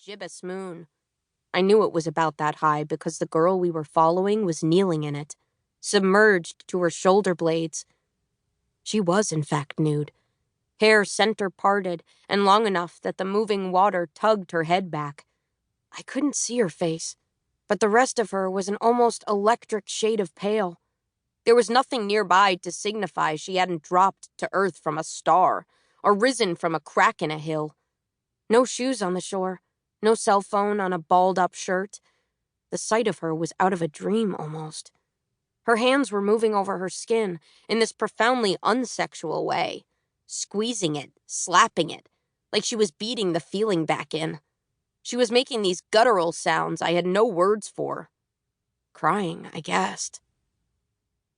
gibbous moon. I knew it was about that high because the girl we were following was kneeling in it, submerged to her shoulder blades. She was, in fact, nude, hair center parted and long enough that the moving water tugged her head back. I couldn't see her face, but the rest of her was an almost electric shade of pale. There was nothing nearby to signify she hadn't dropped to earth from a star or risen from a crack in a hill. No shoes on the shore, no cell phone on a balled-up shirt. The sight of her was out of a dream, almost. Her hands were moving over her skin in this profoundly unsexual way, squeezing it, slapping it, like she was beating the feeling back in. She was making these guttural sounds I had no words for. Crying, I guessed.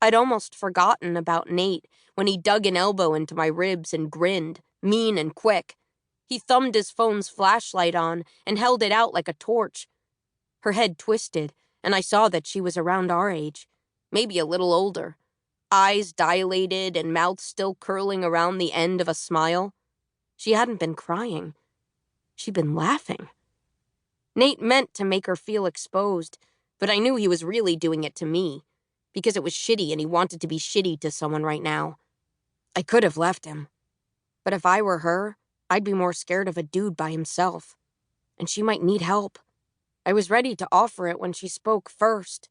I'd almost forgotten about Nate when he dug an elbow into my ribs and grinned, mean and quick. He thumbed his phone's flashlight on and held it out like a torch. Her head twisted, and I saw that she was around our age, maybe a little older, eyes dilated and mouth still curling around the end of a smile. She hadn't been crying. She'd been laughing. Nate meant to make her feel exposed, but I knew he was really doing it to me, because it was shitty and he wanted to be shitty to someone right now. I could have left him, but if I were her, I'd be more scared of a dude by himself, and she might need help. I was ready to offer it when she spoke first.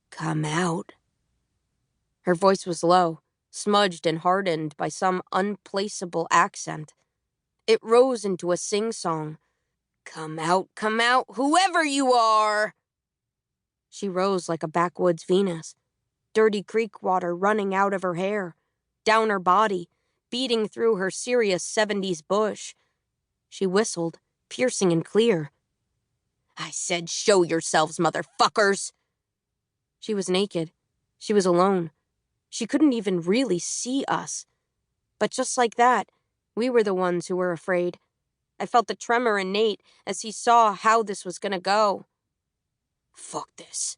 Come out. Her voice was low, smudged and hardened by some unplaceable accent. It rose into a sing-song. Come out, whoever you are! She rose like a backwoods Venus, dirty creek water running out of her hair, down her body, beating through her serious 70s bush. She whistled, piercing and clear. I said, show yourselves, motherfuckers! She was naked. She was alone. She couldn't even really see us. But just like that, we were the ones who were afraid. I felt the tremor in Nate as he saw how this was gonna go. Fuck this,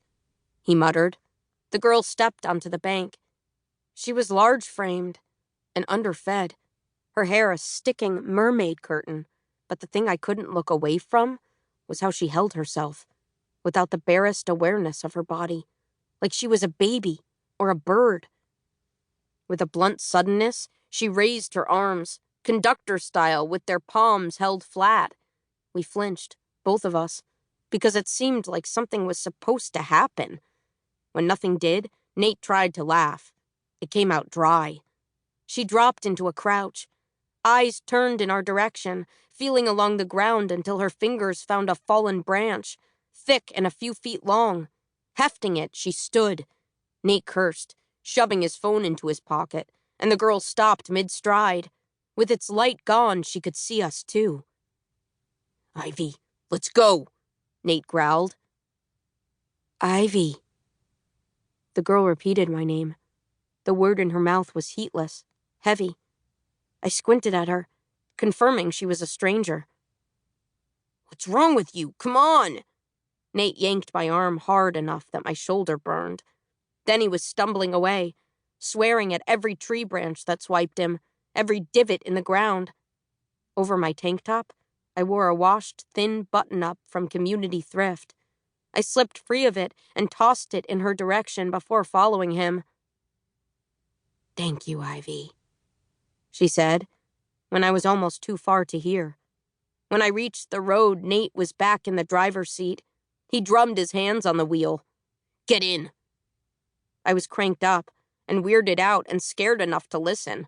he muttered. The girl stepped onto the bank. She was large-framed and underfed, her hair a sticking mermaid curtain, but the thing I couldn't look away from was how she held herself, without the barest awareness of her body, like she was a baby or a bird. With a blunt suddenness, she raised her arms, conductor style, with their palms held flat. We flinched, both of us, because it seemed like something was supposed to happen. When nothing did, Nate tried to laugh. It came out dry. She dropped into a crouch, eyes turned in our direction, feeling along the ground until her fingers found a fallen branch, thick and a few feet long. Hefting it, she stood. Nate cursed, shoving his phone into his pocket, and the girl stopped mid-stride. With its light gone, she could see us, too. Ivy, let's go, Nate growled. Ivy. The girl repeated my name. The word in her mouth was heatless, heavy. I squinted at her, confirming she was a stranger. What's wrong with you? Come on! Nate yanked my arm hard enough that my shoulder burned. Then he was stumbling away, swearing at every tree branch that swiped him, every divot in the ground. Over my tank top, I wore a washed, thin button-up from Community Thrift. I slipped free of it and tossed it in her direction before following him. Thank you, Ivy, she said, when I was almost too far to hear. When I reached the road, Nate was back in the driver's seat. He drummed his hands on the wheel. Get in. I was cranked up and weirded out and scared enough to listen.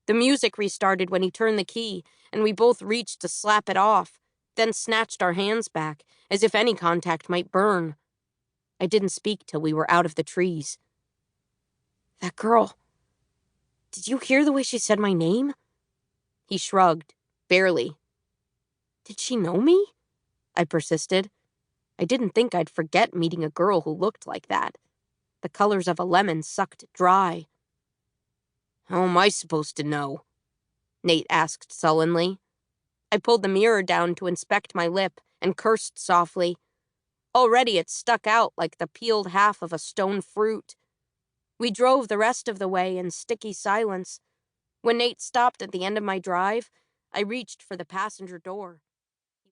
The music restarted when he turned the key, and we both reached to slap it off, then snatched our hands back, as if any contact might burn. I didn't speak till we were out of the trees. That girl. Did you hear the way she said my name? He shrugged, barely. Did she know me? I persisted. I didn't think I'd forget meeting a girl who looked like that. The colors of a lemon sucked dry. How am I supposed to know? Nate asked sullenly. I pulled the mirror down to inspect my lip and cursed softly. Already it stuck out like the peeled half of a stone fruit. We drove the rest of the way in sticky silence. When Nate stopped at the end of my drive, I reached for the passenger door.